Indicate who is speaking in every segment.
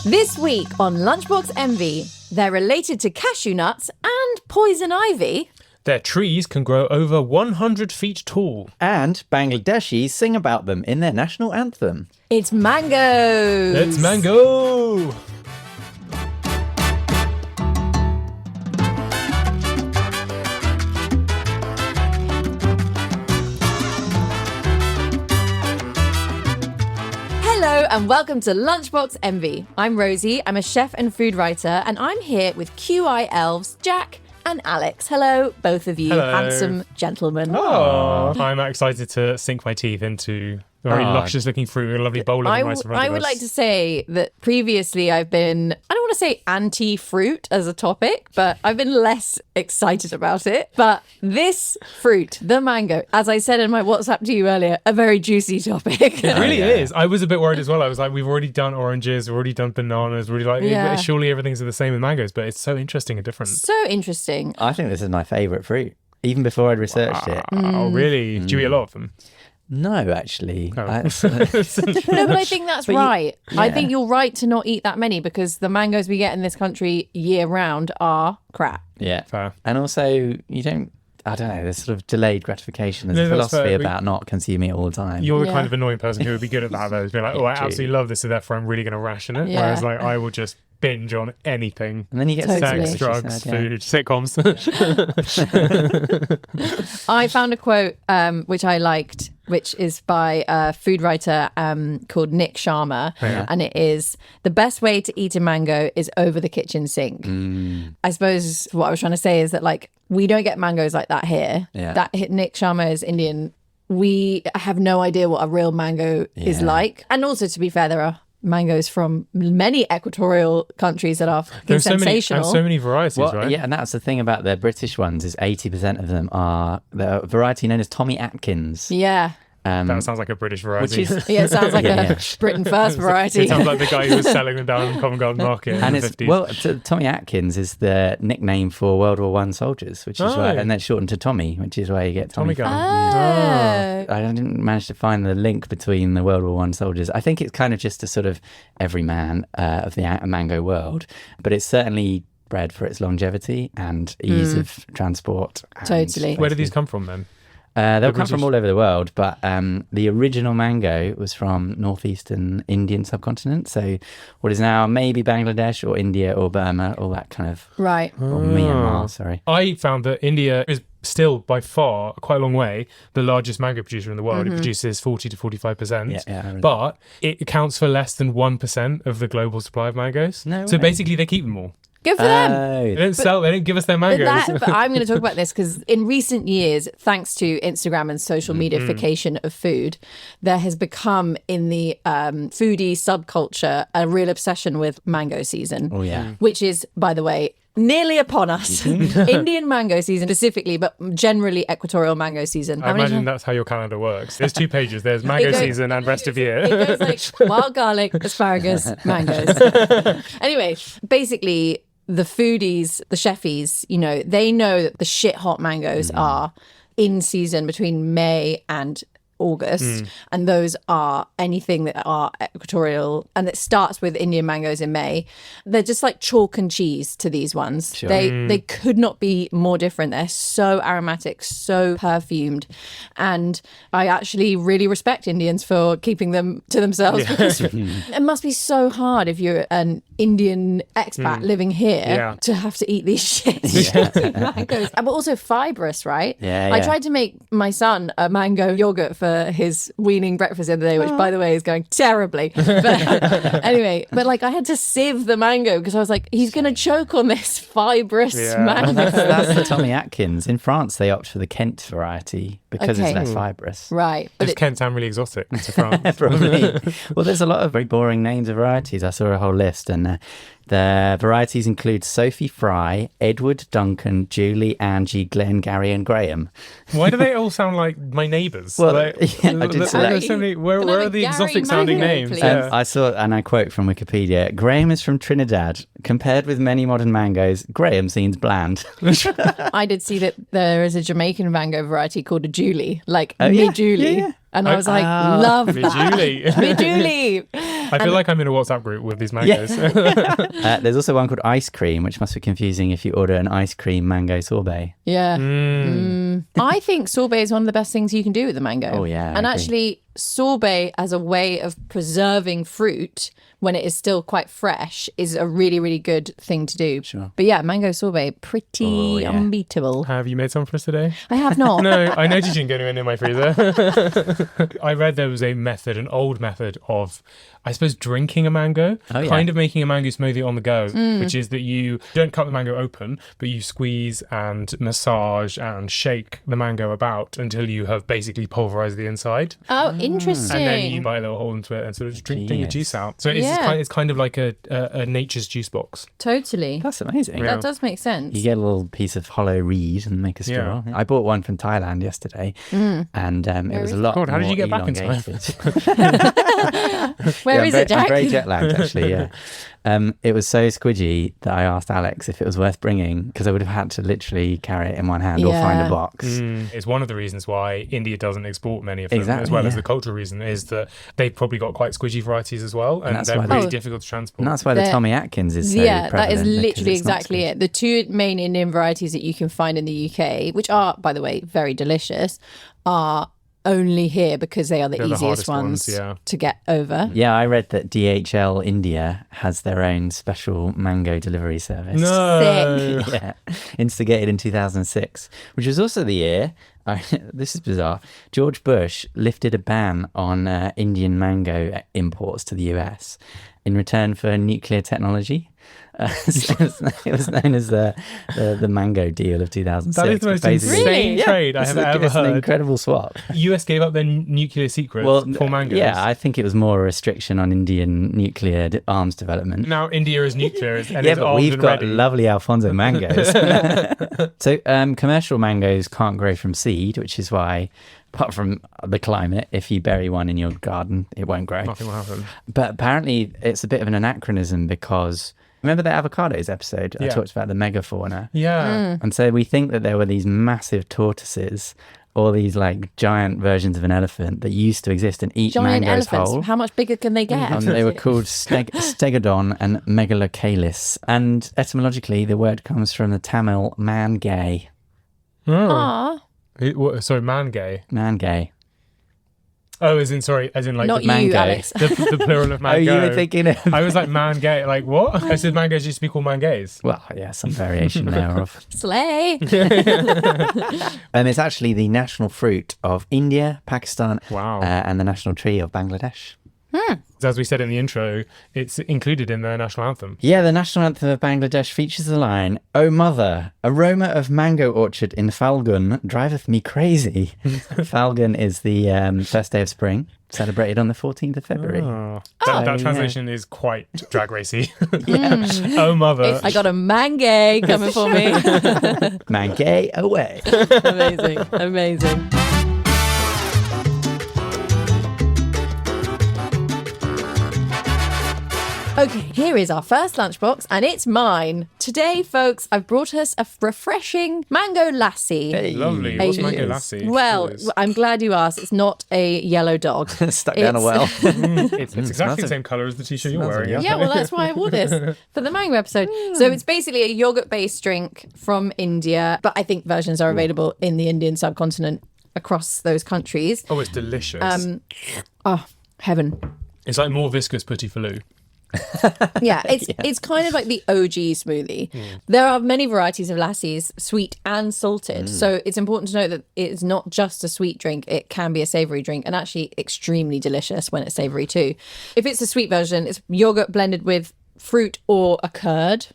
Speaker 1: This week on Lunchbox Envy, they're related to cashew nuts and poison ivy.
Speaker 2: Their trees can grow over 100 feet tall.
Speaker 3: And Bangladeshis sing about them in their national anthem.
Speaker 1: It's mangoes.
Speaker 2: It's mango!
Speaker 1: Hello and welcome to Lunchbox Envy. I'm Rosie, I'm a chef and food writer, and I'm here with QI elves Jack and Alex. Hello, both of you,
Speaker 2: Hello.
Speaker 1: handsome gentlemen.
Speaker 2: Oh, I'm excited to sink my teeth into a very luscious looking fruit with a lovely bowl of
Speaker 1: I
Speaker 2: rice in front of
Speaker 1: would
Speaker 2: us.
Speaker 1: like to say that previously I've been, I don't want to say anti-fruit as a topic, but I've been less excited about it. But this fruit, the mango, as I said in my WhatsApp to you earlier, a very juicy topic.
Speaker 2: It really is. I was a bit worried as well. I was like, we've already done oranges, we've already done bananas, we're already like,
Speaker 1: Yeah.
Speaker 2: surely everything's the same with mangoes, but it's so interesting and different.
Speaker 1: So interesting.
Speaker 3: I think this is my favourite fruit, even before I'd researched it.
Speaker 2: Oh, really? Do you eat a lot of them?
Speaker 3: No, actually.
Speaker 2: Oh.
Speaker 1: No, but I think that's right. I
Speaker 3: yeah.
Speaker 1: think you're right to not eat that many because the mangoes we get in this country year round are crap.
Speaker 3: Yeah.
Speaker 2: Fair.
Speaker 3: And also, you don't, I don't know, there's sort of delayed gratification. There's
Speaker 2: No,
Speaker 3: a
Speaker 2: that's
Speaker 3: philosophy
Speaker 2: fair.
Speaker 3: about not consuming it all the time.
Speaker 2: You're the
Speaker 1: Yeah.
Speaker 2: kind of annoying person who would be good at that, though. Being like, oh, I
Speaker 3: True.
Speaker 2: absolutely love this, so therefore I'm really going to ration it.
Speaker 1: Yeah.
Speaker 2: Whereas, like, I will just binge on anything.
Speaker 3: And then you get
Speaker 1: Totally.
Speaker 2: Sex,
Speaker 3: sick, as you
Speaker 2: drugs,
Speaker 3: said, yeah.
Speaker 2: food, sitcoms.
Speaker 1: I found a quote which I liked, which is by a food writer called Nick Sharma.
Speaker 2: Yeah.
Speaker 1: And it is, the best way to eat a mango is over the kitchen sink. I suppose what I was trying to say is that, like, we don't get mangoes like that here.
Speaker 3: Yeah.
Speaker 1: That Nick Sharma is Indian. We have no idea what a real mango is
Speaker 3: Yeah.
Speaker 1: like. And also, to be fair, there are mangoes from many equatorial countries that are fucking
Speaker 2: There's so many,
Speaker 1: sensational.
Speaker 2: and so many varieties,
Speaker 3: Well,
Speaker 2: right?
Speaker 3: yeah, and that's the thing about the British ones is 80% of them are the variety known as Tommy Atkins.
Speaker 1: Yeah.
Speaker 2: That sounds like a British variety.
Speaker 3: Which is
Speaker 1: Yeah, it sounds like
Speaker 3: Yeah.
Speaker 1: a Britain First variety.
Speaker 2: It sounds like the guy who was selling them down in Covent Garden Market in
Speaker 3: and
Speaker 2: the
Speaker 3: it's
Speaker 2: 50s.
Speaker 3: well, Tommy Atkins is the nickname for World War One soldiers, which is
Speaker 2: Oh.
Speaker 3: why, and then shortened to Tommy, which is why you get Tommy.
Speaker 2: Tommy
Speaker 3: from.
Speaker 1: Oh.
Speaker 3: I didn't manage to find the link between the World War One soldiers. I think it's kind of just a sort of everyman of the mango world, but it's certainly bred for its longevity and ease of transport. and
Speaker 1: Totally.
Speaker 2: Where did these come from then?
Speaker 3: They'll come
Speaker 2: British-
Speaker 3: from all over the world, but the original mango was from northeastern Indian subcontinent. So what is now maybe Bangladesh or India or Burma, all that kind of,
Speaker 1: Right.
Speaker 3: or Myanmar, sorry.
Speaker 2: I found that India is still by far, quite a long way, the largest mango producer in the world. It produces 40 to 45%.
Speaker 3: Yeah, really.
Speaker 2: But it accounts for less than 1% of the global supply of mangoes.
Speaker 3: No
Speaker 2: So
Speaker 3: way.
Speaker 2: basically they keep them all.
Speaker 1: Good for them.
Speaker 2: They
Speaker 3: Oh,
Speaker 2: don't sell, they don't give us their
Speaker 1: But,
Speaker 2: mangoes.
Speaker 1: but I'm going to talk about this because in recent years, thanks to Instagram and social mediaification of food, there has become in the foodie subculture a real obsession with mango season.
Speaker 3: oh yeah.
Speaker 1: Which is, by the way, nearly upon us. Indian mango season specifically, but generally equatorial mango season.
Speaker 2: I imagine that's how your calendar works. There's 2 pages. There's mango
Speaker 1: goes-
Speaker 2: season and rest of year.
Speaker 1: It goes like wild garlic, asparagus, mangoes. Anyway, basically, the foodies, the chefies, you know, they know that the shit hot mangoes are in season between May and August, and those are anything that are equatorial, and it starts with Indian mangoes in May. They're just like chalk and cheese to these ones.
Speaker 3: Sure.
Speaker 1: They could not be more different. They're so aromatic, so perfumed, and I actually really respect Indians for keeping them to themselves because it must be so hard if you're an Indian expat living here
Speaker 2: Yeah.
Speaker 1: to have to eat these shit mangoes, but also fibrous, right?
Speaker 3: Yeah,
Speaker 1: I
Speaker 3: yeah.
Speaker 1: tried to make my son a mango yogurt for his weaning breakfast the other day, which by the way is going terribly. But anyway, but like I had to sieve the mango because I was like, he's going to choke on this fibrous
Speaker 2: Yeah.
Speaker 1: mango.
Speaker 3: That's the Tommy Atkins. In France, they opt for the Kent variety because
Speaker 1: Okay.
Speaker 3: it's less fibrous.
Speaker 1: Right. But
Speaker 2: Does
Speaker 1: it,
Speaker 2: Kent sound really exotic to France?
Speaker 3: Probably. Well, there's a lot of very boring names of varieties. I saw a whole list, and the varieties include Sophie Fry, Edward, Duncan, Julie, Angie, Glenn, Gary, and Graham.
Speaker 2: Why do they all sound like my neighbours?
Speaker 3: Well,
Speaker 2: Like,
Speaker 3: yeah, I did see that.
Speaker 2: there's so many, where
Speaker 1: Can I have
Speaker 2: are
Speaker 1: a
Speaker 2: the
Speaker 1: Gary
Speaker 2: exotic sounding
Speaker 1: mango,
Speaker 2: names?
Speaker 1: please?
Speaker 2: Yeah.
Speaker 3: I saw, and I quote from Wikipedia, Graham is from Trinidad. Compared with many modern mangoes, Graham seems bland.
Speaker 1: I did see that there is a Jamaican mango variety called a Julie, like
Speaker 3: Oh,
Speaker 1: me
Speaker 3: yeah,
Speaker 1: Julie.
Speaker 3: yeah, yeah.
Speaker 1: And I was like, love
Speaker 2: Me
Speaker 1: that.
Speaker 2: Julie.
Speaker 1: Me Julie.
Speaker 2: I feel like I'm in a WhatsApp group with these mangoes.
Speaker 3: There's also one called ice cream, which must be confusing if you order an ice cream mango sorbet.
Speaker 1: Yeah. I think sorbet is one of the best things you can do with the mango.
Speaker 3: Oh, yeah, I
Speaker 1: And
Speaker 3: agree.
Speaker 1: actually, sorbet as a way of preserving fruit when it is still quite fresh is a really, really good thing to do.
Speaker 3: Sure.
Speaker 1: But yeah, mango sorbet, pretty
Speaker 3: yeah.
Speaker 1: unbeatable.
Speaker 2: Have you made some for us today?
Speaker 1: I have not.
Speaker 2: No, I noticed you didn't get anywhere near my freezer. I read there was a method, an old method of, I suppose, drinking a mango,
Speaker 3: Oh, yeah.
Speaker 2: kind of making a mango smoothie on the go, which is that you don't cut the mango open, but you squeeze and massage and shake the mango about until you have basically pulverized the inside.
Speaker 1: Oh, interesting.
Speaker 2: And then you bite a little hole into it and sort of just drinking your
Speaker 3: Genius.
Speaker 2: juice out. So
Speaker 1: Yeah.
Speaker 2: it's kind of like a nature's juice box.
Speaker 1: Totally.
Speaker 3: That's amazing.
Speaker 2: Yeah.
Speaker 1: That does make sense.
Speaker 3: You get a little piece of hollow reed and make a straw. I bought one from Thailand yesterday, and it was a lot.
Speaker 2: God, how did
Speaker 3: more
Speaker 2: you get back in time?
Speaker 3: elongated.
Speaker 1: Where
Speaker 3: Yeah,
Speaker 1: is
Speaker 3: I'm
Speaker 1: it, Jack?
Speaker 3: I'm very jet lagged, actually. Yeah, it was so squidgy that I asked Alex if it was worth bringing because I would have had to literally carry it in one hand or find
Speaker 1: Yeah.
Speaker 3: a box.
Speaker 2: It's one of the reasons why India doesn't export many of them,
Speaker 3: Exactly,
Speaker 2: as well as
Speaker 3: yeah.
Speaker 2: the cultural reason is that they've probably got quite squidgy varieties as well, and
Speaker 3: that's
Speaker 2: they're
Speaker 3: why
Speaker 2: really
Speaker 1: they-
Speaker 2: difficult to transport.
Speaker 3: And that's why the
Speaker 1: They're-
Speaker 3: Tommy Atkins is so
Speaker 1: Yeah, that is
Speaker 3: prevalent, because
Speaker 1: literally
Speaker 3: it's not
Speaker 1: exactly
Speaker 3: squidgy.
Speaker 1: it. The two main Indian varieties that you can find in the UK, which are, by the way, very delicious, are only here because they are the
Speaker 2: They're the
Speaker 1: easiest
Speaker 2: hardest ones, yeah.
Speaker 1: to get over.
Speaker 3: Yeah, I read that DHL India has their own special mango delivery service.
Speaker 2: No.
Speaker 3: Yeah, instigated in 2006, which was also the year, this is bizarre, George Bush lifted a ban on Indian mango imports to the US in return for nuclear technology. So it was known as the mango deal of 2006.
Speaker 2: That is the most
Speaker 3: Basically-
Speaker 2: insane
Speaker 1: Really?
Speaker 2: trade I
Speaker 3: It's
Speaker 2: have
Speaker 3: a-
Speaker 2: ever
Speaker 3: it's an
Speaker 2: heard.
Speaker 3: incredible swap.
Speaker 2: US gave up their nuclear secrets for mangoes.
Speaker 3: Yeah, I think it was more a restriction on Indian nuclear arms development.
Speaker 2: Now India is nuclear and
Speaker 3: Yeah,
Speaker 2: is
Speaker 3: but
Speaker 2: armed
Speaker 3: we've
Speaker 2: and
Speaker 3: got
Speaker 2: ready.
Speaker 3: lovely Alfonso mangoes. So commercial mangoes can't grow from seed, which is why, apart from the climate, if you bury one in your garden, it won't grow.
Speaker 2: Nothing will happen.
Speaker 3: But apparently it's a bit of an anachronism because remember the avocados episode? I
Speaker 2: Yeah.
Speaker 3: talked about the megafauna.
Speaker 2: Yeah.
Speaker 3: And so we think that there were these massive tortoises or these like giant versions of an elephant that used to exist in each
Speaker 1: Giant
Speaker 3: mango's
Speaker 1: elephants.
Speaker 3: hole.
Speaker 1: How much bigger can they get?
Speaker 3: And they were called Stegodon and Megalocalis. And etymologically, the word comes from the Tamil man gay.
Speaker 2: Oh.
Speaker 1: Aw,
Speaker 2: Sorry, man gay.
Speaker 3: Man gay.
Speaker 2: Oh, as in like
Speaker 1: not
Speaker 2: the,
Speaker 1: you,
Speaker 3: mango.
Speaker 1: Alex.
Speaker 2: the plural of mango.
Speaker 3: Oh, you were thinking of...
Speaker 2: I was like man gay. Like what? I said mangoes used to be called mangays.
Speaker 3: Well, yeah, some variation thereof.
Speaker 1: Slay.
Speaker 3: And it's actually the national fruit of India, Pakistan,
Speaker 2: Wow.
Speaker 3: and the national tree of Bangladesh.
Speaker 2: As we said in the intro, it's included in their national anthem.
Speaker 3: Yeah, the national anthem of Bangladesh features the line, "O mother, aroma of mango orchard in Falgun driveth me crazy." Falgun is the first day of spring, celebrated on the 14th of February.
Speaker 2: Oh.
Speaker 3: Oh.
Speaker 2: That translation is quite drag racy. Oh mother.
Speaker 1: I got a mangay coming for me.
Speaker 3: Mangay away.
Speaker 1: Amazing. Amazing. Okay, here is our first lunchbox, and it's mine. Today, folks, I've brought us a refreshing mango lassi.
Speaker 3: Hey,
Speaker 2: Lovely. What's mango
Speaker 3: cheers.
Speaker 2: lassi?
Speaker 1: Well,
Speaker 2: Cheers.
Speaker 1: I'm glad you asked. It's not a yellow dog.
Speaker 3: Stuck down a
Speaker 1: It's-
Speaker 3: well.
Speaker 2: It's exactly the
Speaker 3: it.
Speaker 2: same colour as the t-shirt you're
Speaker 3: Smells it,
Speaker 2: wearing.
Speaker 3: yeah.
Speaker 1: Yeah, well, that's why I wore this for the mango episode. So it's basically a yogurt-based drink from India, but I think versions are available in the Indian subcontinent across those countries.
Speaker 2: Oh, it's delicious.
Speaker 1: Oh, heaven.
Speaker 2: It's like more viscous petit faloo.
Speaker 1: Yeah, it's kind of like the OG smoothie. There are many varieties of lassis, sweet and salted. So it's important to note that it's not just a sweet drink. It can be a savoury drink, and actually extremely delicious when it's savoury too. If it's a sweet version, it's yogurt blended with fruit or a curd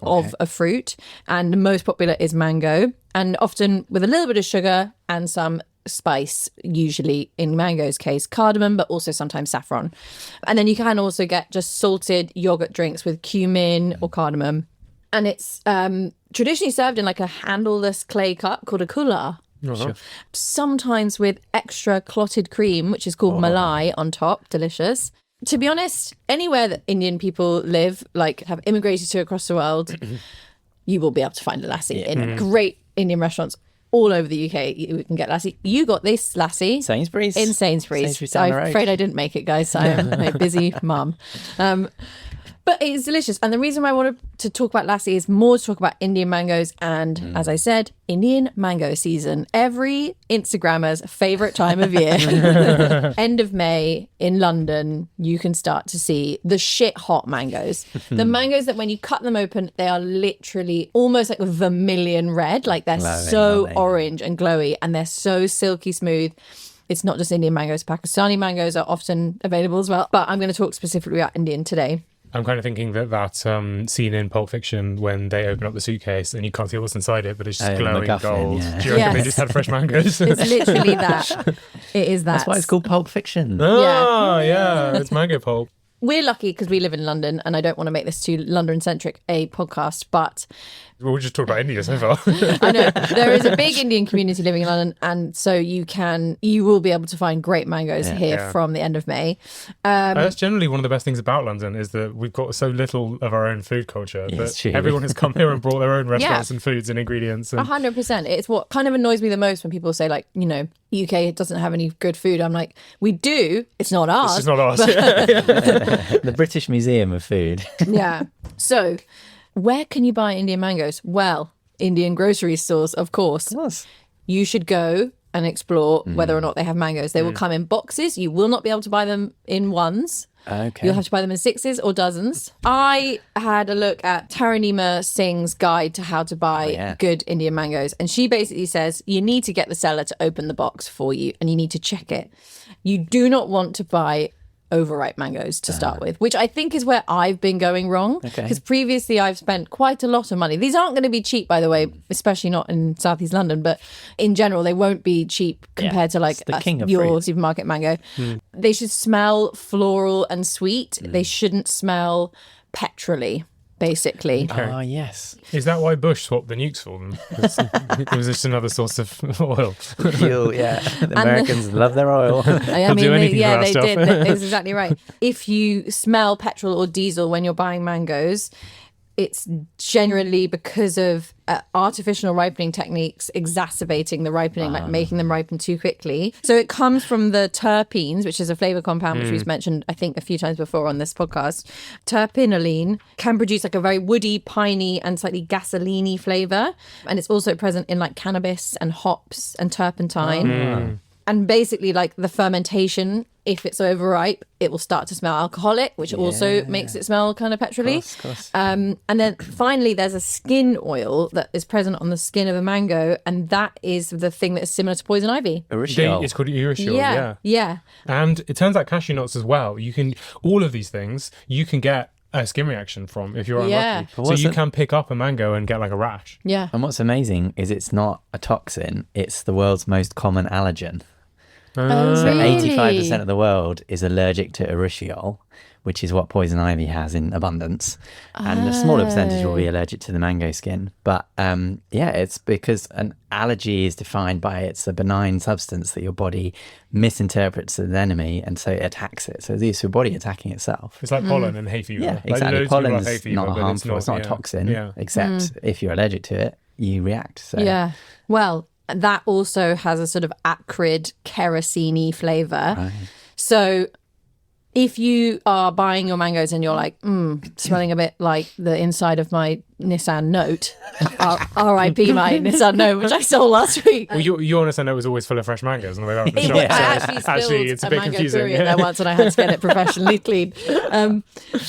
Speaker 1: of a fruit, and the most popular is mango, and often with a little bit of sugar and some spice, usually in mango's case cardamom, but also sometimes saffron. And then you can also get just salted yogurt drinks with cumin or cardamom, and it's traditionally served in like a handleless clay cup called a cooler, sometimes with extra clotted cream, which is called malai on top. Delicious. To be honest, anywhere that Indian people live, like have immigrated to across the world, you will be able to find a lassi in great Indian restaurants all over the UK. We can get lassi. You got this lassi
Speaker 3: Sainsbury's.
Speaker 1: in Sainsbury's.
Speaker 3: down the
Speaker 1: I'm
Speaker 3: road.
Speaker 1: afraid I didn't make it, guys. I am a busy mum. But it's delicious. And the reason why I wanted to talk about lassi is more to talk about Indian mangoes. And as I said, Indian mango season. Every Instagrammer's favourite time of year. End of May in London, you can start to see the shit hot mangoes. The mangoes that when you cut them open, they are literally almost like vermilion red. Like they're
Speaker 3: Glowing,
Speaker 1: so
Speaker 3: aren't they?
Speaker 1: orange and glowy, and they're so silky smooth. It's not just Indian mangoes. Pakistani mangoes are often available as well. But I'm going to talk specifically about Indian today.
Speaker 2: I'm kind of thinking that scene in Pulp Fiction when they open up the suitcase and you can't see what's inside it, but it's just
Speaker 3: Oh,
Speaker 2: glowing
Speaker 3: MacGuffin,
Speaker 2: gold.
Speaker 3: yeah.
Speaker 2: Do you reckon they
Speaker 1: Yes.
Speaker 2: just had fresh mangoes?
Speaker 1: It's literally that. It is that.
Speaker 3: That's why it's called Pulp Fiction.
Speaker 2: Oh, yeah, it's mango pulp.
Speaker 1: We're lucky because we live in London, and I don't want to make this too London-centric a podcast, but
Speaker 2: We'll just talk about India so far.
Speaker 1: I know there is a big Indian community living in London, and so you will be able to find great mangoes here
Speaker 2: Yeah.
Speaker 1: from the end of May.
Speaker 2: That's generally one of the best things about London is that we've got so little of our own food culture.
Speaker 3: Yeah, it's
Speaker 2: But
Speaker 3: true.
Speaker 2: everyone has come here and brought their own restaurants and foods and ingredients. And
Speaker 1: 100%. It's what kind of annoys me the most when people say, like, you know, UK doesn't have any good food. I'm like, we do. It's not ours.
Speaker 2: it's just not ours.
Speaker 3: The British Museum of Food.
Speaker 1: Yeah. So, where can you buy Indian mangoes? Well, Indian grocery stores, of course. You should go and explore whether or not they have mangoes. They will come in boxes. You will not be able to buy them in ones.
Speaker 3: Okay.
Speaker 1: You'll have to buy them in sixes or dozens. I had a look at Taranima Singh's guide to how to buy good Indian mangoes. And she basically says you need to get the seller to open the box for you and you need to check it. You do not want to buy overripe mangoes to start with, which I think is where I've been going wrong. Because previously I've spent quite a lot of money. These aren't going to be cheap, by the way, especially not in Southeast London, but in general, they won't be cheap compared to like
Speaker 3: It's the king of
Speaker 1: your
Speaker 3: fruit.
Speaker 1: supermarket mango. They should smell floral and sweet. They shouldn't smell petrol-y, basically.
Speaker 3: Oh, yes.
Speaker 2: Is that why Bush swapped the nukes for them? It was just another source of oil.
Speaker 3: Fuel, yeah. The Americans love their oil.
Speaker 1: I
Speaker 2: do anything for our
Speaker 1: they
Speaker 2: stuff.
Speaker 1: did. That's exactly right. If you smell petrol or diesel when you're buying mangoes, it's generally because of artificial ripening techniques exacerbating the ripening, like making them ripen too quickly. So it comes from the terpenes, which is a flavor compound, which we've mentioned, I think, a few times before on this podcast. Terpinolene can produce like a very woody, piney, and slightly gasoline-y flavor. And it's also present in like cannabis and hops and turpentine. And basically, like the fermentation, if it's overripe, it will start to smell alcoholic, which also makes it smell kind of petrol-y.
Speaker 3: Of course.
Speaker 1: And then finally, there's a skin oil that is present on the skin of a mango, and that is the thing that is similar to poison ivy.
Speaker 3: Urushiol.
Speaker 2: It's called urushiol,
Speaker 1: Yeah.
Speaker 2: And it turns out cashew nuts as well. You can all of these things you can get a skin reaction from if you're
Speaker 1: Yeah.
Speaker 2: unlucky.
Speaker 3: But
Speaker 2: So
Speaker 3: what's
Speaker 2: you
Speaker 3: it-
Speaker 2: can pick up a mango and get like a rash.
Speaker 1: Yeah.
Speaker 3: And what's amazing is it's not a toxin, it's the world's most common allergen.
Speaker 1: Oh,
Speaker 3: So
Speaker 1: really?
Speaker 3: 85% of the world is allergic to urushiol, which is what poison ivy has in abundance. And a smaller percentage will be allergic to the mango skin. But it's because an allergy is defined by it's a benign substance that your body misinterprets as an enemy, and so it attacks it. So it's your body attacking itself.
Speaker 2: It's like pollen and hay fever.
Speaker 3: Yeah,
Speaker 2: Like,
Speaker 3: exactly.
Speaker 2: loads of people have
Speaker 3: Pollen's
Speaker 2: hay fever,
Speaker 3: not
Speaker 2: but
Speaker 3: harmful. It's not a
Speaker 2: yeah.
Speaker 3: toxin,
Speaker 2: Yeah.
Speaker 3: except if you're allergic to it, you react. So
Speaker 1: Yeah. Well, that also has a sort of acrid, kerosene-y flavour. So if you are buying your mangoes and you're like, smelling a bit like the inside of my Nissan Note, R.I.P. my Nissan Note, which I sold last week.
Speaker 2: Well, your honest note was always full of fresh mangoes on the way out of the
Speaker 1: It
Speaker 2: shop.
Speaker 1: was,
Speaker 2: so
Speaker 1: I actually spilled
Speaker 2: it's a
Speaker 1: a
Speaker 2: bit
Speaker 1: mango
Speaker 2: confusing.
Speaker 1: curry in there once and I had to get it professionally cleaned.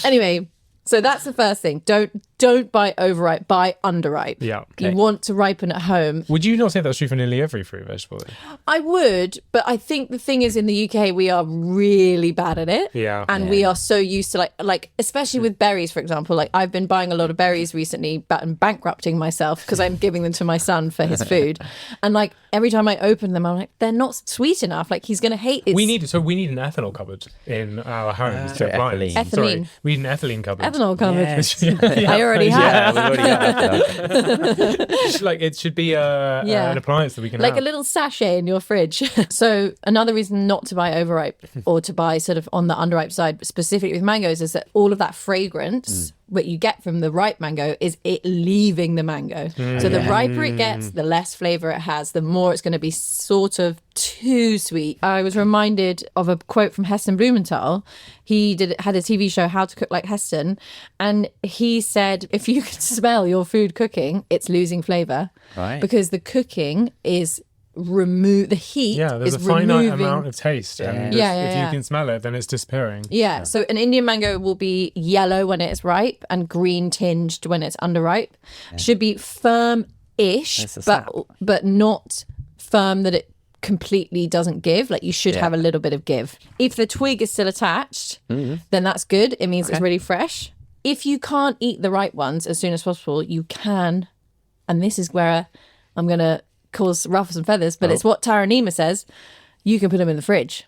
Speaker 1: Anyway, so that's the first thing. Don't buy overripe, buy underripe.
Speaker 2: Yeah.
Speaker 1: You want to ripen at home.
Speaker 2: Would you not say that's true for nearly every fruit vegetable? Then?
Speaker 1: I would, but I think the thing is in the UK we are really bad at it.
Speaker 2: Yeah.
Speaker 1: And we are so used to like especially with berries, for example. Like I've been buying a lot of berries recently, but I'm bankrupting myself because I'm giving them to my son for his food. And like every time I open them, I'm like, they're not sweet enough. Like he's gonna hate it.
Speaker 2: We need an ethanol cupboard in our homes.
Speaker 3: So
Speaker 2: to appliance.
Speaker 3: ethylene.
Speaker 2: Sorry,
Speaker 1: Ethylene.
Speaker 2: we need an ethylene cupboard.
Speaker 1: ethanol covered.
Speaker 3: Yes.
Speaker 1: I already have.
Speaker 3: Yeah, we already got
Speaker 2: Like it should be an appliance that we can
Speaker 1: Like
Speaker 2: have.
Speaker 1: a little sachet in your fridge. So another reason not to buy overripe or to buy sort of on the underripe side, specifically with mangoes, is that all of that fragrance what you get from the ripe mango is it leaving the mango. So the riper it gets, the less flavor it has, the more it's going to be sort of too sweet. I was reminded of a quote from Heston Blumenthal. He had a TV show, How to Cook Like Heston, and he said, if you can smell your food cooking, it's losing flavor.
Speaker 3: Right.
Speaker 1: Because the cooking is the heat
Speaker 2: there's
Speaker 1: is
Speaker 2: a finite
Speaker 1: removing
Speaker 2: amount of taste, and if you can smell it, then it's disappearing.
Speaker 1: So an Indian mango will be yellow when it's ripe and green tinged when it's underripe. Should be firm-ish, but not firm that it completely doesn't give. Like, you should have a little bit of give. If the twig is still attached, then that's good. It means it's really fresh. If you can't eat the ripe ones as soon as possible, you can, and this is where I'm going to cause ruffles and feathers, but it's what Tara Nima says, you can put them in the fridge.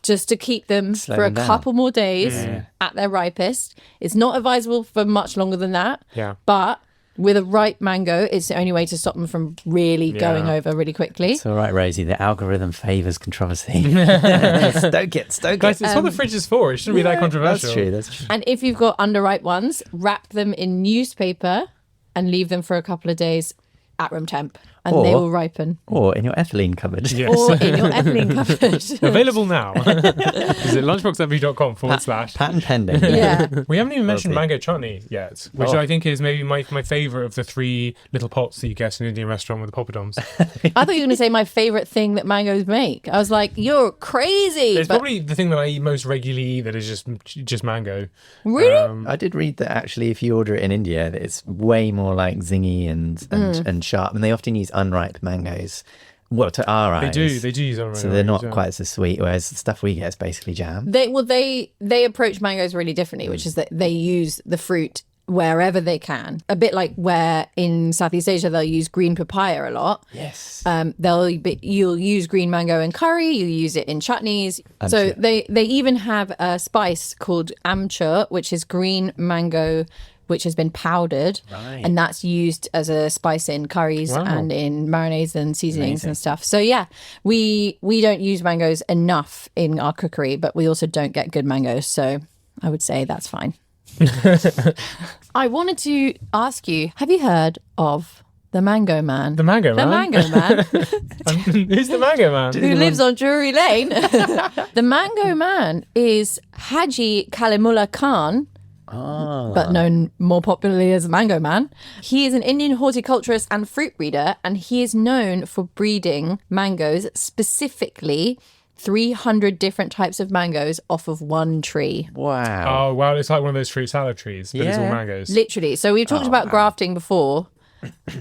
Speaker 1: Just to keep them for a couple more days at their ripest. It's not advisable for much longer than that. But with a ripe mango, it's the only way to stop them from really going over really quickly.
Speaker 3: It's all right, Rosie. The algorithm favours controversy. Stoke it.
Speaker 2: Guys, it's what the fridge is for. It shouldn't be that controversial.
Speaker 3: That's true.
Speaker 1: And if you've got underripe ones, wrap them in newspaper and leave them for a couple of days at room temp. And they will ripen.
Speaker 3: Or in your ethylene cupboard.
Speaker 1: Or in your ethylene cupboard.
Speaker 2: Available now. Visit lunchboxfb.com/.
Speaker 3: Patent pending.
Speaker 2: We haven't even mentioned mango chutney yet, which I think is maybe my favourite of the 3 little pots that you get in an Indian restaurant with the poppadoms.
Speaker 1: I thought you were going to say my favourite thing that mangoes make. I was like, you're crazy.
Speaker 2: It's probably the thing that I eat most regularly that is just mango.
Speaker 1: Really?
Speaker 3: I did read that actually if you order it in India, that it's way more like zingy and sharp. And they often use unripe mangoes. Well, to our eyes.
Speaker 2: They do use unripe.
Speaker 3: So they're not quite so sweet, whereas the stuff we get is basically jam.
Speaker 1: They approach mangoes really differently, which is that they use the fruit wherever they can. A bit like where in Southeast Asia they'll use green papaya a lot.
Speaker 3: Yes.
Speaker 1: You'll use green mango in curry, you use it in chutneys. So they even have a spice called amchur, which is green mango which has been powdered, and that's used as a spice in curries and in marinades and seasonings and stuff. So we don't use mangoes enough in our cookery, but we also don't get good mangoes, so I would say that's fine. I wanted to ask you, have you heard of the Mango Man?
Speaker 2: The Mango Man?
Speaker 1: The Mango Man.
Speaker 2: Who's the Mango Man?
Speaker 1: Who lives on Drury Lane. The Mango Man is Haji Kalimullah Khan, but known more popularly as Mango Man. He is an Indian horticulturist and fruit breeder, and he is known for breeding mangoes, specifically 300 different types of mangoes off of one tree.
Speaker 3: Wow.
Speaker 2: Oh, wow. It's like one of those fruit salad trees, but it's all mangoes.
Speaker 1: Literally. So we've talked about grafting before.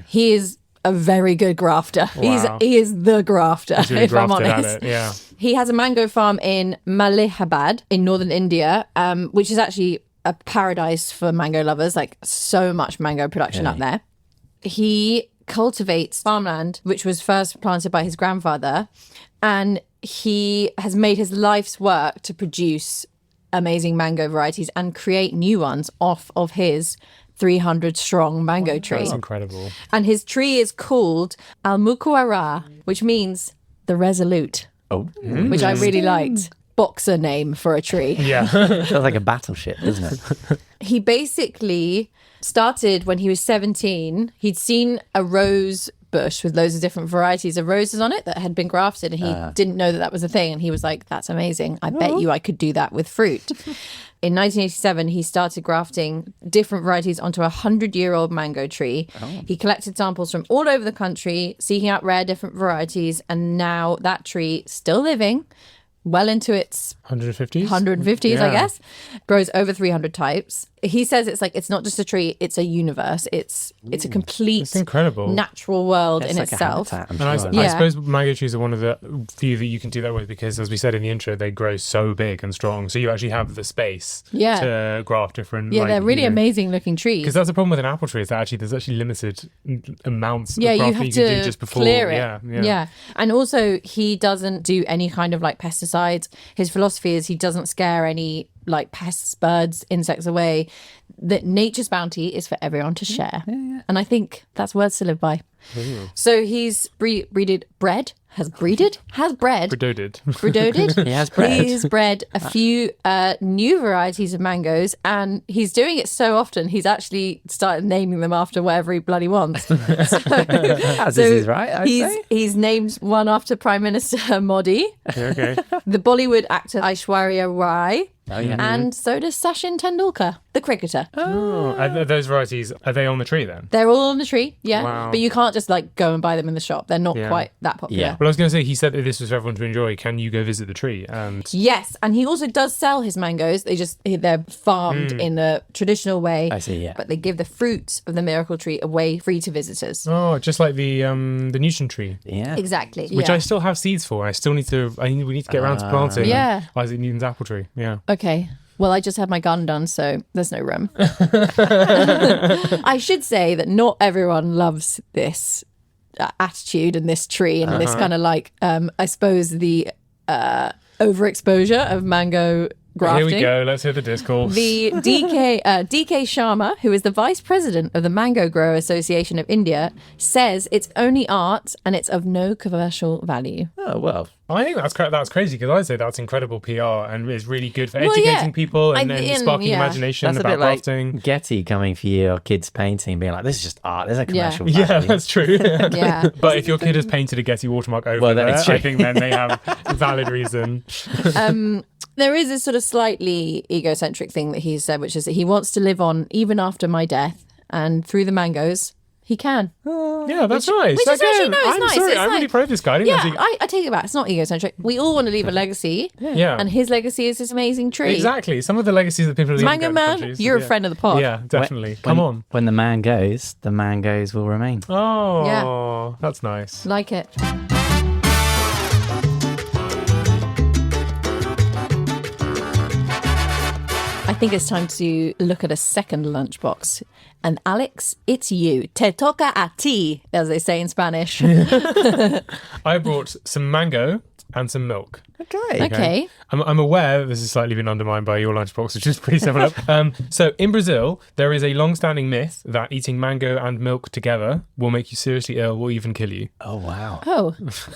Speaker 1: He is a very good grafter.
Speaker 2: Wow.
Speaker 1: He is the grafter,
Speaker 2: He's really
Speaker 1: if I'm
Speaker 2: grafted
Speaker 1: honest.
Speaker 2: at it, yeah.
Speaker 1: He has a mango farm in Malihabad in northern India, which is actually a paradise for mango lovers, like so much mango production up there. He cultivates farmland, which was first planted by his grandfather, and he has made his life's work to produce amazing mango varieties and create new ones off of his 300 strong mango tree.
Speaker 2: That's incredible.
Speaker 1: And his tree is called Al-Mukuara, which means the resolute, which I really liked. Boxer name for a tree.
Speaker 2: Yeah.
Speaker 3: Sounds like a battleship, doesn't it?
Speaker 1: He basically started when he was 17. He'd seen a rose bush with loads of different varieties of roses on it that had been grafted, and he didn't know that that was a thing, and he was like, that's amazing. I bet you I could do that with fruit. In 1987, he started grafting different varieties onto a 100-year-old mango tree. He collected samples from all over the country, seeking out rare different varieties, and now that tree, still living, well into its
Speaker 2: 150s,
Speaker 1: I guess, grows over 300 types. He says it's not just a tree, it's a universe. It's a complete,
Speaker 2: it's incredible
Speaker 1: natural world
Speaker 3: It's
Speaker 1: in
Speaker 3: like
Speaker 1: itself.
Speaker 3: a habitat,
Speaker 2: And I
Speaker 3: sure.
Speaker 2: suppose mango trees are one of the few that you can do that with because, as we said in the intro, they grow so big and strong. So you actually have the space to graft different.
Speaker 1: Yeah, they're really amazing looking trees.
Speaker 2: Because that's the problem with an apple tree is that there's actually limited amounts of
Speaker 1: you
Speaker 2: graft
Speaker 1: have
Speaker 2: that you can
Speaker 1: to
Speaker 2: do just before.
Speaker 1: clear it. Yeah. And also, he doesn't do any kind of like pesticides. His philosophy is he doesn't scare any like pests, birds, insects away. That nature's bounty is for everyone to share. And I think that's words to live by. So he's bred. Bredoded.
Speaker 3: He has bred.
Speaker 1: He's bred a few new varieties of mangoes, and he's doing it so often, he's actually started naming them after whatever he bloody wants.
Speaker 3: This is right, I'd say.
Speaker 1: He's named one after Prime Minister Modi,
Speaker 2: Okay.
Speaker 1: the Bollywood actor Aishwarya Rai,
Speaker 3: Oh, yeah.
Speaker 1: and so does Sachin Tendulkar, the cricketer.
Speaker 2: Oh, are those varieties, are they on the tree then?
Speaker 1: They're all on the tree, yeah.
Speaker 2: Wow.
Speaker 1: But you can't just like go and buy them in the shop. They're not
Speaker 2: Yeah.
Speaker 1: quite that popular.
Speaker 3: Yeah.
Speaker 2: Well, I was going to say, he said that this was for everyone to enjoy. Can you go visit the tree? And
Speaker 1: Yes, and he also does sell his mangoes. They're farmed in a traditional way.
Speaker 3: I see, yeah.
Speaker 1: But they give the fruits of the miracle tree away free to visitors.
Speaker 2: oh, just like the Newton tree,
Speaker 3: Yeah.
Speaker 1: Exactly.
Speaker 2: which
Speaker 1: yeah.
Speaker 2: I still have seeds for. We need to get around to planting.
Speaker 1: Yeah.
Speaker 2: Isaac Newton's apple tree. Yeah.
Speaker 1: Okay. Well, I just had my garden done, so there's no room. I should say that not everyone loves this attitude and this tree and this kind of like, I suppose, the overexposure of mango grafting.
Speaker 2: Here we go. Let's hear the discourse.
Speaker 1: The DK Sharma, who is the vice president of the Mango Grower Association of India, says it's only art and it's of no commercial value.
Speaker 3: Oh, well.
Speaker 2: I think that's crazy because I'd say that's incredible PR and is really good for
Speaker 1: Well,
Speaker 2: educating
Speaker 1: yeah.
Speaker 2: people and
Speaker 1: I-
Speaker 2: then
Speaker 1: and-
Speaker 2: sparking
Speaker 1: yeah.
Speaker 2: imagination
Speaker 3: That's a
Speaker 2: about
Speaker 3: bit like
Speaker 2: crafting.
Speaker 3: Getty coming for your kids' painting, being like, this is just art. There's a commercial
Speaker 2: Yeah,
Speaker 3: value.
Speaker 2: that's true.
Speaker 1: Yeah.
Speaker 2: But if your kid has painted a Getty watermark over
Speaker 3: Well, then
Speaker 2: there,
Speaker 3: it's true.
Speaker 2: I think then they have valid reason.
Speaker 1: There is a sort of slightly egocentric thing that he said, which is that he wants to live on even after my death, and through the mangoes, he can.
Speaker 2: Yeah, that's nice.
Speaker 1: which is actually,
Speaker 2: Again,
Speaker 1: no, it's
Speaker 2: I'm
Speaker 1: nice.
Speaker 2: sorry,
Speaker 1: It's
Speaker 2: I'm really
Speaker 1: like-
Speaker 2: proud of this guy. I didn't
Speaker 1: Yeah,
Speaker 2: think-
Speaker 1: I take it back. It's not egocentric. We all want to leave a legacy.
Speaker 2: Yeah.
Speaker 1: And his legacy is this amazing tree.
Speaker 2: Exactly. Some of the legacies that people are leaving
Speaker 1: Mango
Speaker 2: in
Speaker 1: Man,
Speaker 2: countries.
Speaker 1: you're
Speaker 2: Yeah.
Speaker 1: a friend of the pod.
Speaker 2: Yeah, definitely. Come on.
Speaker 3: When the man goes, the mangoes will remain.
Speaker 2: Oh, that's nice.
Speaker 1: Like it. I think it's time to look at a second lunchbox. And Alex, it's you. Te toca a ti, as they say in Spanish.
Speaker 2: I brought some mango and some milk.
Speaker 1: Okay.
Speaker 2: I'm aware that this has slightly been undermined by your lunchbox, which is pretty similar. So in Brazil, there is a long-standing myth that eating mango and milk together will make you seriously ill or even kill you.
Speaker 3: Oh, wow.
Speaker 1: Oh,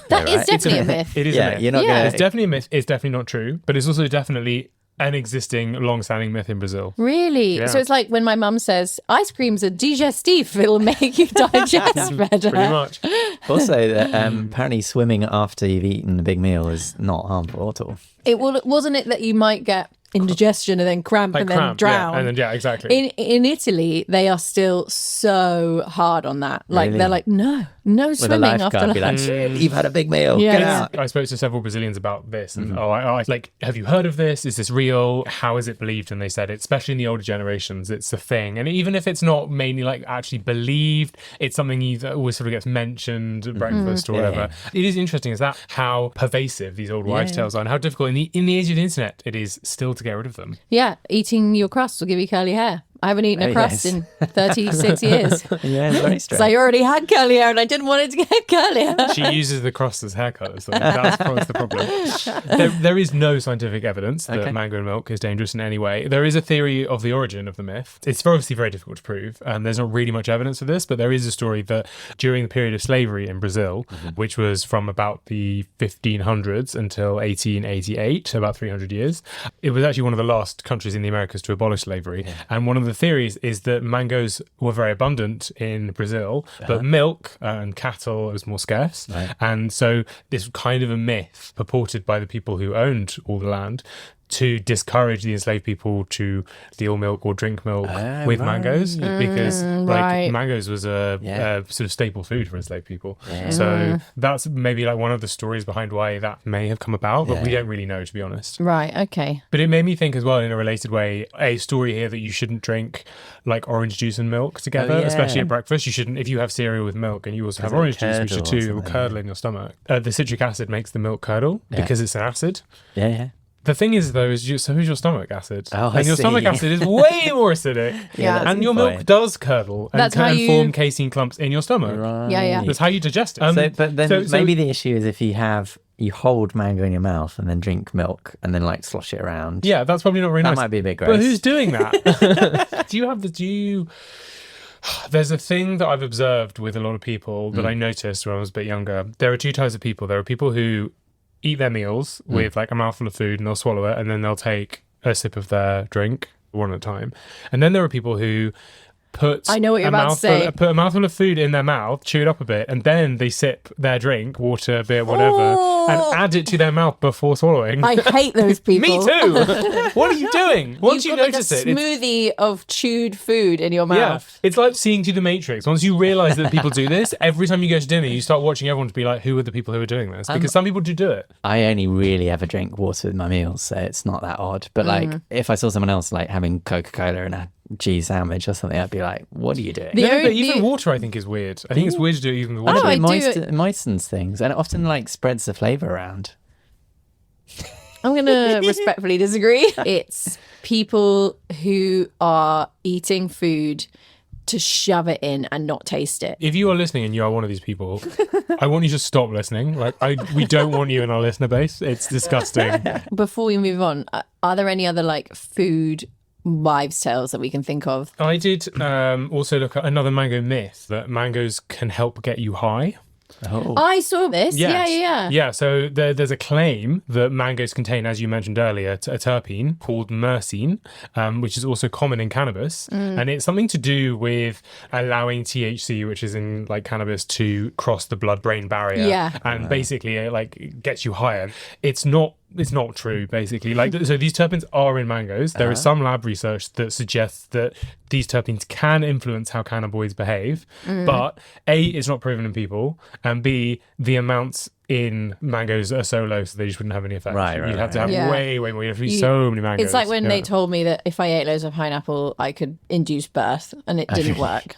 Speaker 1: that is
Speaker 3: right.
Speaker 1: definitely a myth.
Speaker 2: It is
Speaker 3: Yeah,
Speaker 2: a myth.
Speaker 3: you're not
Speaker 1: Yeah.
Speaker 3: going
Speaker 2: It's definitely a myth. It's definitely not true, but it's also definitely an existing long-standing myth in Brazil.
Speaker 1: Really?
Speaker 2: Yeah.
Speaker 1: So it's like when my mum says, ice cream's a digestif, it'll make you digest better.
Speaker 2: Pretty much.
Speaker 3: Also, that apparently swimming after you've eaten a big meal is not harmful at all.
Speaker 1: Wasn't it that you might get indigestion and then cramp
Speaker 2: Like
Speaker 1: and then
Speaker 2: cramp,
Speaker 1: drown?
Speaker 2: yeah, and then exactly.
Speaker 1: In Italy, they are still so hard on that. Like
Speaker 3: Really?
Speaker 1: they're like, no
Speaker 3: With a
Speaker 1: swimming after
Speaker 3: lifeguard, be like,
Speaker 1: lunch.
Speaker 3: you've had a big meal.
Speaker 1: Yeah.
Speaker 3: Get
Speaker 1: Yeah.
Speaker 3: out.
Speaker 2: I spoke to several Brazilians about this, and
Speaker 3: Mm-hmm.
Speaker 2: I like, have you heard of this? Is this real? How is it believed? And they said, especially in the older generations, it's a thing. And even if it's not mainly like actually believed, it's something that always sort of gets mentioned at breakfast or
Speaker 3: Yeah,
Speaker 2: whatever. It is interesting, is that how pervasive these old wives' tales are, and how difficult in the age of the internet it is still to get rid of them.
Speaker 1: Yeah, eating your crust will give you curly hair. I haven't eaten a
Speaker 3: Oh,
Speaker 1: crust
Speaker 3: yes.
Speaker 1: in 36 years.
Speaker 3: Yeah, it's very
Speaker 1: So
Speaker 3: strange.
Speaker 1: I already had curly hair and I didn't want it to get curlier.
Speaker 2: She uses the crust as hair colour, so that's probably the problem. There is no scientific evidence that
Speaker 3: Okay.
Speaker 2: mango and milk is dangerous in any way. There is a theory of the origin of the myth. It's obviously very difficult to prove, and there's not really much evidence for this, but there is a story that during the period of slavery in Brazil, which was from about the 1500s until 1888, so about 300 years, it was actually one of the last countries in the Americas to abolish slavery. And one of the theories is that mangoes were very abundant in Brazil, but milk and cattle was more scarce. And so this was kind of a myth purported by the people who owned all the land to discourage the enslaved people to steal milk or drink milk with mangoes, because
Speaker 1: right.
Speaker 2: mangoes was a sort of staple food for enslaved people. So that's maybe like one of the stories behind why that may have come about, but we don't really know, to be honest.
Speaker 1: Right, okay.
Speaker 2: But it made me think as well, in a related way, a story here that you shouldn't drink like orange juice and milk together,
Speaker 3: yeah.
Speaker 2: especially at breakfast. You shouldn't, if you have cereal with milk and you also have
Speaker 3: it'll
Speaker 2: orange juice, which
Speaker 3: curdle
Speaker 2: are
Speaker 3: or
Speaker 2: too, it will
Speaker 3: something,
Speaker 2: curdle in your stomach. The citric acid makes the milk curdle because it's an acid.
Speaker 3: Yeah, yeah.
Speaker 2: The thing is, though, is so who's your stomach acid?
Speaker 3: Oh, I
Speaker 2: and your
Speaker 3: see.
Speaker 2: stomach acid is way more acidic.
Speaker 1: Yeah, that's
Speaker 2: and your
Speaker 3: a
Speaker 2: milk
Speaker 3: point.
Speaker 2: does curdle and
Speaker 1: That's how
Speaker 2: can
Speaker 1: you-
Speaker 2: form casein clumps in your stomach.
Speaker 3: Right.
Speaker 1: Yeah, yeah.
Speaker 2: That's how you digest it.
Speaker 3: But then
Speaker 2: so-
Speaker 3: maybe the issue is if you hold mango in your mouth and then drink milk and then like slosh it around.
Speaker 2: yeah, that's probably not very
Speaker 3: That
Speaker 2: nice.
Speaker 3: might be a bit
Speaker 2: But
Speaker 3: gross.
Speaker 2: who's doing that? do you There's a thing that I've observed with a lot of people that I noticed when I was a bit younger. There are two types of people. There are people who eat their meals with like a mouthful of food and they'll swallow it and then they'll take a sip of their drink one at a time. And then there are people who put
Speaker 1: I know what you're about to say.
Speaker 2: put a mouthful of food in their mouth, chew it up a bit, and then they sip their drink, water, beer, whatever, and add it to their mouth before swallowing.
Speaker 1: I hate those people.
Speaker 2: Me too. What are you doing? Once you
Speaker 1: You've got
Speaker 2: notice
Speaker 1: like a
Speaker 2: it,
Speaker 1: smoothie of chewed food in your mouth.
Speaker 2: it's like seeing through the Matrix. Once you realise that people do this, every time you go to dinner, you start watching everyone to be like, who are the people who are doing this? Because some people do it.
Speaker 3: I only really ever drink water with my meals, so it's not that odd. But like, if I saw someone else like having Coca-Cola and a cheese sandwich or something, I'd be like, what are you doing?
Speaker 2: But even water, I think, is weird. I think it's weird to do it even with water.
Speaker 1: I
Speaker 3: It
Speaker 1: do.
Speaker 3: moistens things, and it often like spreads the flavour around.
Speaker 1: I'm going to respectfully disagree. It's people who are eating food to shove it in and not taste it.
Speaker 2: If you are listening and you are one of these people, I want you to stop listening. Like, we don't want you in our listener base. It's disgusting.
Speaker 1: Before we move on, are there any other like food wives' tales that we can think of?
Speaker 2: I did also look at another mango myth, that mangoes can help get you high.
Speaker 3: Oh,
Speaker 1: I saw this.
Speaker 2: Yes.
Speaker 1: Yeah.
Speaker 2: Yeah, so there's a claim that mangoes contain, as you mentioned earlier, a terpene called myrcene, which is also common in cannabis. And it's something to do with allowing THC, which is in like cannabis, to cross the blood-brain barrier.
Speaker 1: Yeah.
Speaker 2: And basically it like gets you higher. It's not true, basically. Like, so these terpenes are in mangoes. There is some lab research that suggests that these terpenes can influence how cannabinoids behave, but A, it's not proven in people, and B, the amounts in mangoes are so low, so they just wouldn't have any effect. You'd have to have way more. You'd have to eat so many mangoes.
Speaker 1: It's like when they told me that if I ate loads of pineapple, I could induce birth, and it didn't work.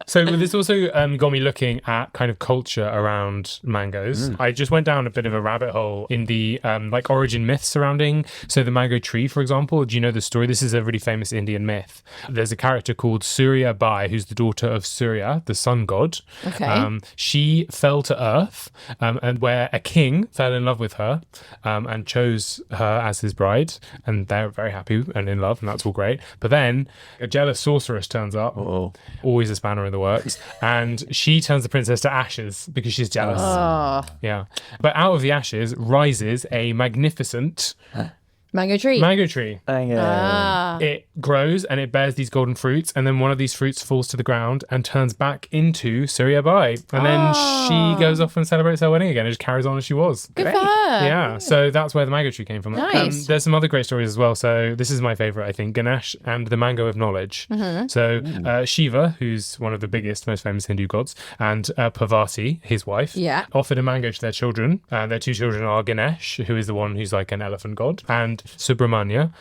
Speaker 2: So this also got me looking at kind of culture around mangoes. I just went down a bit of a rabbit hole in the like origin myths surrounding. So the mango tree, for example, do you know the story? This is a really famous Indian myth. There's a character called Surya Bai, who's the daughter of Surya, the sun god.
Speaker 1: Okay.
Speaker 2: She fell to earth, and where a king fell in love with her and chose her as his bride, and they're very happy and in love, and that's all great. But then a jealous sorceress turns up, always a spanner in the works, and she turns the princess to ashes because she's jealous. Yeah. But out of the ashes rises a magnificent
Speaker 1: Mango tree.
Speaker 2: It grows and it bears these golden fruits, and then one of these fruits falls to the ground and turns back into Surya Bai, and then she goes off and celebrates her wedding again and just carries on as she was.
Speaker 1: Good for her.
Speaker 2: Yeah, so that's where the mango tree came from.
Speaker 1: Nice.
Speaker 2: There's some other great stories as well. So this is my favorite, I think, Ganesh and the mango of knowledge. So Shiva, who's one of the biggest, most famous Hindu gods, and Parvati, his wife, offered a mango to their children. Their two children are Ganesh, who is the one who's like an elephant god, and Subramanya,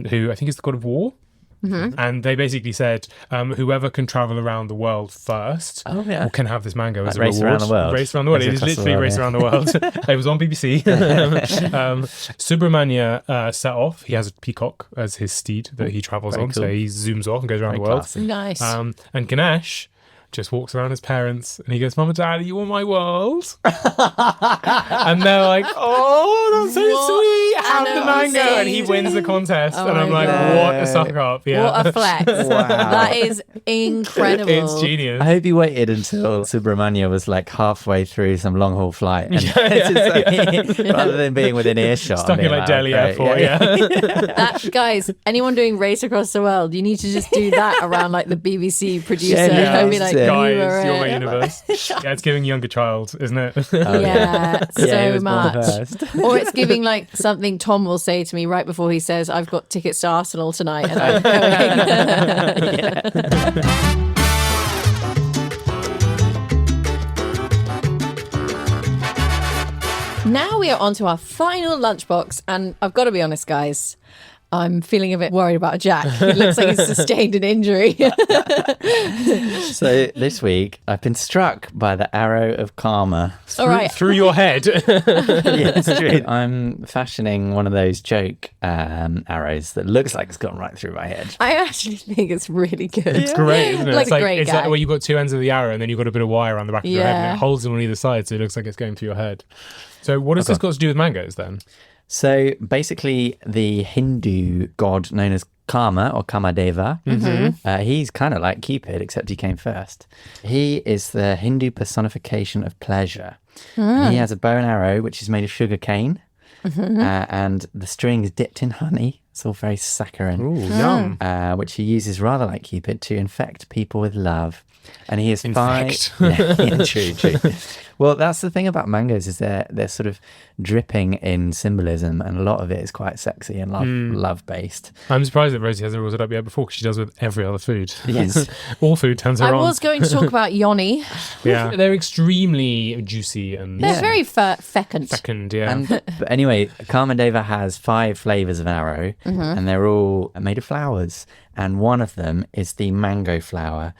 Speaker 2: who I think is the god of war. And they basically said, whoever can travel around the world first can have this mango as a
Speaker 3: race
Speaker 2: reward.
Speaker 3: Around the world.
Speaker 2: Race around the world. It is literally race around the world. It was on BBC. Subramanya set off. He has a peacock as his steed that he travels on. Cool. So he zooms off and goes around the world.
Speaker 3: Classy.
Speaker 1: Nice.
Speaker 2: And Ganesh just walks around his parents and he goes, Mum and Dad, you want my world? And they're like, oh, that's so sweet. Have the mango. And he wins the contest. And I'm like, what a suck up. Yeah.
Speaker 1: What a flex.
Speaker 3: Wow.
Speaker 1: That is incredible.
Speaker 2: It's genius.
Speaker 3: I hope you waited until Subramanya was like halfway through some long haul flight, and rather than being within earshot.
Speaker 2: Stuck in like Delhi Airport,
Speaker 1: That, guys, anyone doing Race Across the World, you need to just do that around like the BBC producer and be like,
Speaker 2: guys, you're my universe. Yeah, it's giving younger child, isn't it?
Speaker 1: So much. Or it's giving like something Tom will say to me right before he says, I've got tickets to Arsenal tonight and I'm going. Now we are on to our final lunchbox, and I've got to be honest, guys, I'm feeling a bit worried about Jack. He looks like he's sustained an injury.
Speaker 3: So this week, I've been struck by the arrow of karma.
Speaker 2: Through your head.
Speaker 3: It's true. I'm fashioning one of those joke arrows that looks like it's gone right through my head.
Speaker 1: I actually think it's really good.
Speaker 2: It's great, isn't it?
Speaker 1: Like
Speaker 2: it's like where you've got two ends of the arrow and then you've got a bit of wire on the back of your head and it holds them on either side, so it looks like it's going through your head. So what has this got to do with mangoes then?
Speaker 3: So basically, the Hindu god known as Karma or Kamadeva, he's kind of like Cupid, except he came first. He is the Hindu personification of pleasure. He has a bow and arrow, which is made of sugar cane, and the string is dipped in honey. It's all very saccharine.
Speaker 2: Ooh, yum.
Speaker 3: Which he uses rather like Cupid to infect people with love. And he has
Speaker 2: Infect.
Speaker 3: 5... Yeah, true. Well, that's the thing about mangoes is they're sort of dripping in symbolism, and a lot of it is quite sexy and love-based.
Speaker 2: I'm surprised that Rosie hasn't brought it up yet before, because she does with every other food.
Speaker 3: Yes.
Speaker 2: All food turns her
Speaker 1: I
Speaker 2: on.
Speaker 1: was going to talk about yoni.
Speaker 2: Yeah, they're extremely juicy and
Speaker 1: They're very fecund.
Speaker 2: fecund, yeah.
Speaker 3: But anyway, Kamadeva has 5 flavors of arrow, and they're all made of flowers. And one of them is the mango flower,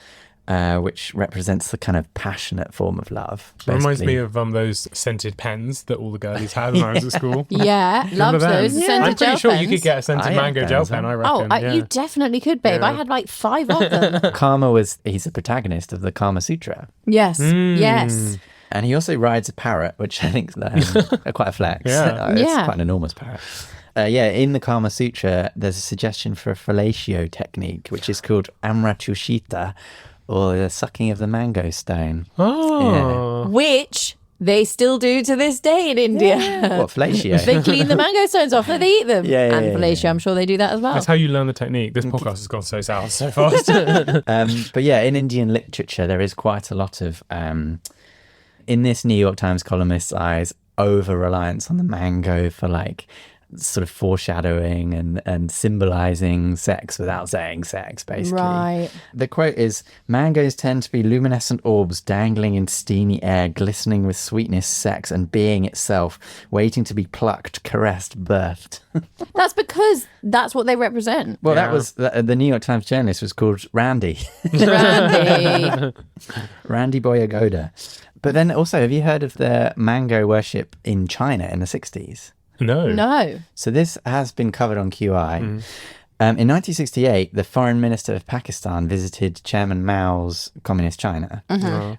Speaker 3: which represents the kind of passionate form of love.
Speaker 2: It reminds
Speaker 3: basically.
Speaker 2: me of those scented pens that all the girlies had when I was at school.
Speaker 1: Yeah,
Speaker 2: Remember
Speaker 1: loved
Speaker 2: them?
Speaker 1: those. Scented
Speaker 2: I'm pretty
Speaker 1: gel
Speaker 2: sure you
Speaker 1: pens.
Speaker 2: could get a scented
Speaker 3: I had
Speaker 2: mango
Speaker 3: them
Speaker 2: gel
Speaker 3: as well.
Speaker 2: pen, I reckon.
Speaker 1: Oh, you definitely could, babe.
Speaker 2: Yeah.
Speaker 1: I had like 5 of them.
Speaker 3: Karma he's the protagonist of the Kama Sutra.
Speaker 1: Yes, yes.
Speaker 3: And he also rides a parrot, which I think is quite a flex.
Speaker 2: Yeah.
Speaker 3: It's
Speaker 1: Yeah.
Speaker 3: quite an enormous parrot. In the Kama Sutra, there's a suggestion for a fellatio technique, which is called amratushita, or the sucking of the mango stone.
Speaker 2: Oh.
Speaker 1: Which they still do to this day in India.
Speaker 3: What, fellatio?
Speaker 1: They clean the mango stones off and they eat them.
Speaker 3: Yeah,
Speaker 1: and fellatio, I'm sure they do that as well.
Speaker 2: That's how you learn the technique. This podcast has gone so south so fast.
Speaker 3: But yeah, in Indian literature, there is quite a lot of, in this New York Times columnist's eyes, over-reliance on the mango for like sort of foreshadowing and symbolizing sex without saying sex, basically.
Speaker 1: Right.
Speaker 3: The quote is, mangoes tend to be luminescent orbs dangling in steamy air, glistening with sweetness, sex, and being itself, waiting to be plucked, caressed, birthed.
Speaker 1: That's because that's what they represent.
Speaker 3: Well,
Speaker 2: Yeah.
Speaker 3: that was, the New York Times journalist was called Randy.
Speaker 1: Randy.
Speaker 3: Randy Boyagoda. But then also, have you heard of the mango worship in China in the 60s?
Speaker 2: No.
Speaker 1: No.
Speaker 3: So this has been covered on QI. In 1968, the foreign minister of Pakistan visited Chairman Mao's communist China.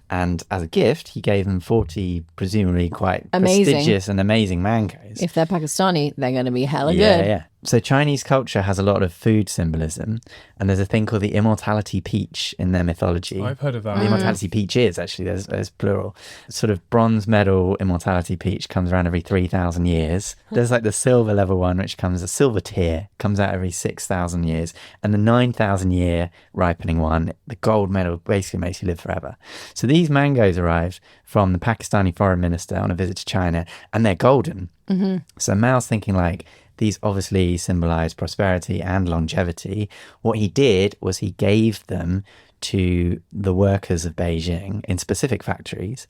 Speaker 3: And as a gift, he gave them 40 presumably quite
Speaker 1: Amazing.
Speaker 3: prestigious and amazing mangoes.
Speaker 1: If they're Pakistani, they're going to be hella
Speaker 3: Yeah,
Speaker 1: good.
Speaker 3: yeah. So Chinese culture has a lot of food symbolism, and there's a thing called the immortality peach in their mythology.
Speaker 2: I've heard of that.
Speaker 3: The immortality peach is actually, there's plural. Sort of bronze medal immortality peach comes around every 3,000 years. There's like the silver level one, which comes, a silver tier, comes out every 6,000 years. And the 9,000 year ripening one, the gold medal, basically makes you live forever. So these mangoes arrived from the Pakistani foreign minister on a visit to China, and they're golden. So Mao's thinking like, these obviously symbolize prosperity and longevity. What he did was he gave them to the workers of Beijing in specific factories.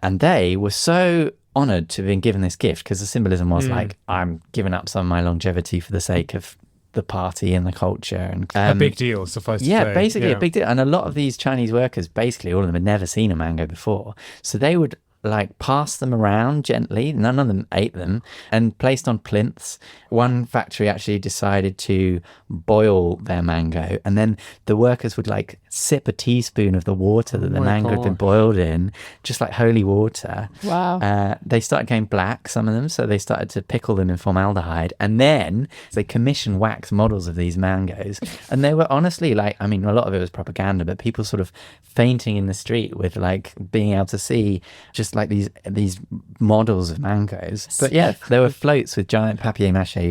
Speaker 3: And they were so honored to have been given this gift, because the symbolism was like, I'm giving up some of my longevity for the sake of the party and the culture. And
Speaker 2: A big deal, suffice to say.
Speaker 3: yeah, basically a big deal. And a lot of these Chinese workers, basically all of them had never seen a mango before. So they would like pass them around gently. None of them ate them, and placed on plinths. One factory actually decided to boil their mango, and then the workers would like sip a teaspoon of the water that the mango had been boiled in, just like holy water.
Speaker 1: Wow.
Speaker 3: They started going black, some of them, so they started to pickle them in formaldehyde, and then they commissioned wax models of these mangoes, and they were honestly like, I mean, a lot of it was propaganda, but people sort of fainting in the street with like being able to see just like these models of mangoes. But yeah, there were floats with giant papier-mâché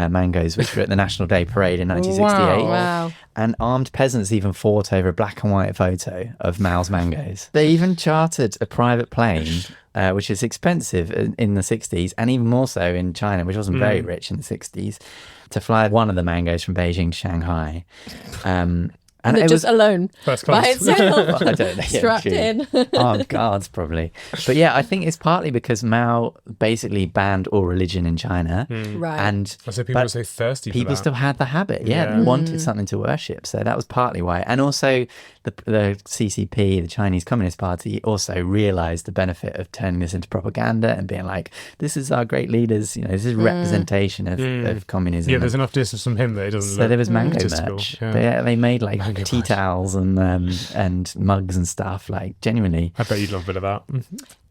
Speaker 3: mangoes, which were at the National Day Parade in 1968.
Speaker 1: Wow.
Speaker 3: And armed peasants even fought over a black and white photo of Mao's mangoes. They even chartered a private plane, which is expensive in the 60s, and even more so in China, which wasn't very rich in the 60s, to fly one of the mangoes from Beijing to Shanghai. And
Speaker 1: They're
Speaker 3: it
Speaker 1: just
Speaker 3: was
Speaker 1: alone
Speaker 2: First
Speaker 1: by
Speaker 2: class.
Speaker 1: itself,
Speaker 3: I don't know, yeah,
Speaker 1: strapped
Speaker 3: true.
Speaker 1: in.
Speaker 3: armed guards probably. But yeah, I think it's partly because Mao basically banned all religion in China.
Speaker 1: Right.
Speaker 3: And
Speaker 2: So people
Speaker 3: but
Speaker 2: are so thirsty for
Speaker 3: people
Speaker 2: that.
Speaker 3: still had the habit. Yeah,
Speaker 2: Yeah.
Speaker 3: they wanted something to worship. So that was partly why. And also the CCP, the Chinese Communist Party, also realized the benefit of turning this into propaganda and being like, this is our great leaders, you know, this is representation of communism.
Speaker 2: Yeah, there's enough distance from him that it doesn't
Speaker 3: So
Speaker 2: look
Speaker 3: there was mango
Speaker 2: statistical.
Speaker 3: merch.
Speaker 2: Yeah.
Speaker 3: They made like
Speaker 2: Mango
Speaker 3: tea
Speaker 2: merch.
Speaker 3: towels and mugs and stuff, like genuinely.
Speaker 2: I bet you'd love a bit of that.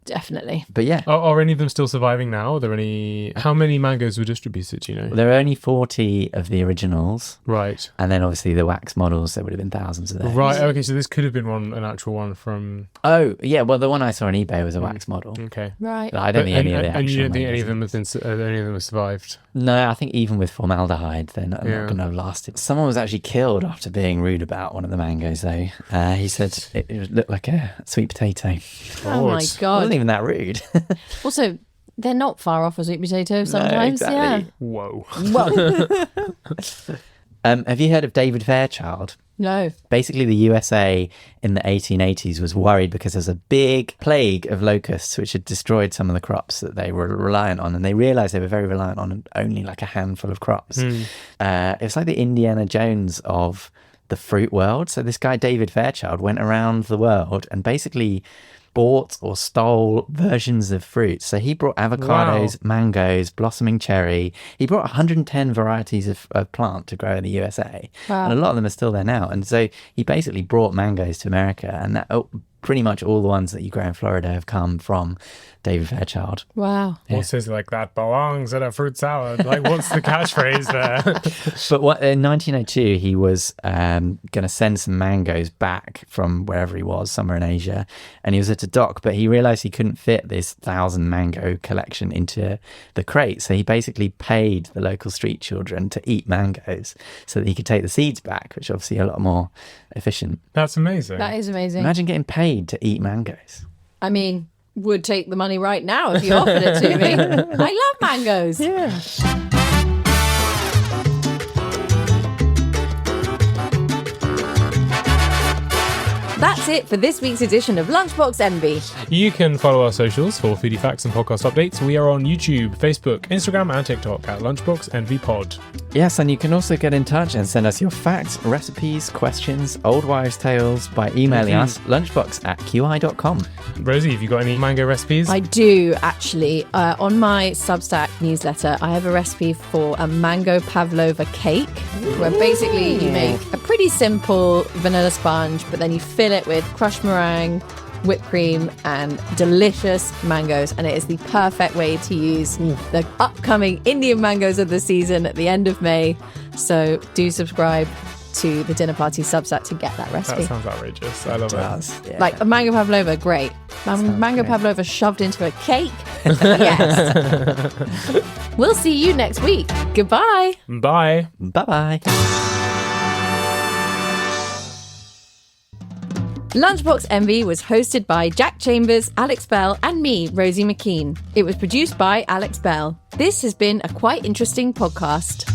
Speaker 1: Definitely.
Speaker 3: But yeah,
Speaker 2: Are any of them still surviving now? Are there any? How many mangoes were distributed? Do you know?
Speaker 3: there are only 40 of the originals.
Speaker 2: Right.
Speaker 3: And then obviously the wax models, there would have been thousands of those.
Speaker 2: Right. Okay. So this could have been an actual one from.
Speaker 3: Oh, yeah. Well, the one I saw on eBay was a wax model.
Speaker 2: Okay.
Speaker 1: Right.
Speaker 3: I don't think any of the
Speaker 2: And you
Speaker 3: actual
Speaker 2: don't think any of
Speaker 3: mangoes.
Speaker 2: them have survived?
Speaker 3: No, I think even with formaldehyde, they're not
Speaker 2: Yeah.
Speaker 3: going to have lasted. Someone was actually killed after being rude about one of the mangoes, though. He said it looked like a sweet potato.
Speaker 1: Oh my
Speaker 3: It
Speaker 1: God.
Speaker 3: wasn't even that rude.
Speaker 1: Also, they're not far off a sweet potato sometimes.
Speaker 3: exactly.
Speaker 2: Whoa.
Speaker 1: Yeah. Well,
Speaker 3: Have you heard of David Fairchild?
Speaker 1: no.
Speaker 3: Basically, the USA in the 1880s was worried because there's a big plague of locusts which had destroyed some of the crops that they were reliant on. And they realized they were very reliant on only like a handful of crops. It was like the Indiana Jones of the fruit world. So this guy, David Fairchild, went around the world and basically bought or stole versions of fruit. So he brought avocados, mangoes, blossoming cherry. He brought 110 varieties of plant to grow in the USA.
Speaker 1: Wow.
Speaker 3: And a lot of them are still there now. And so he basically brought mangoes to America. And that, pretty much all the ones that you grow in Florida have come from David Fairchild.
Speaker 1: Wow.
Speaker 2: What says like that belongs in a fruit salad? Like, what's the catchphrase there?
Speaker 3: But in 1902, he was going to send some mangoes back from wherever he was, somewhere in Asia, and he was at a dock, but he realized he couldn't fit this 1,000 mango collection into the crate, so he basically paid the local street children to eat mangoes so that he could take the seeds back, which obviously a lot more efficient.
Speaker 2: That's amazing.
Speaker 1: That is amazing.
Speaker 3: Imagine getting paid to eat mangoes.
Speaker 1: I mean, would take the money right now if you offered it to me. I love mangoes.
Speaker 3: Yeah.
Speaker 1: That's it for this week's edition of Lunchbox Envy.
Speaker 2: You can follow our socials for foodie facts and podcast updates. We are on YouTube, Facebook, Instagram, and TikTok at Lunchbox Envy Pod.
Speaker 3: Yes, and you can also get in touch and send us your facts, recipes, questions, old wives' tales by emailing us lunchbox@qi.com.
Speaker 2: Rosie, have you got any mango recipes?
Speaker 1: I do, actually. On my Substack newsletter, I have a recipe for a mango pavlova cake, where basically you make a pretty simple vanilla sponge, but then you fill it with crushed meringue, whipped cream, and delicious mangoes. And it is the perfect way to use the upcoming Indian mangoes of the season at the end of May. So do subscribe to the Dinner Party Substack to get that recipe.
Speaker 2: That sounds outrageous. I love it.
Speaker 3: Yeah.
Speaker 1: Like a mango pavlova, great. Mango
Speaker 3: great.
Speaker 1: pavlova shoved into a cake. Yes. We'll see you next week. Goodbye.
Speaker 2: Bye.
Speaker 3: Bye-bye.
Speaker 1: Lunchbox Envy was hosted by Jack Chambers, Alex Bell, and me, Rosie MacKean. It was produced by Alex Bell. This has been a quite interesting podcast.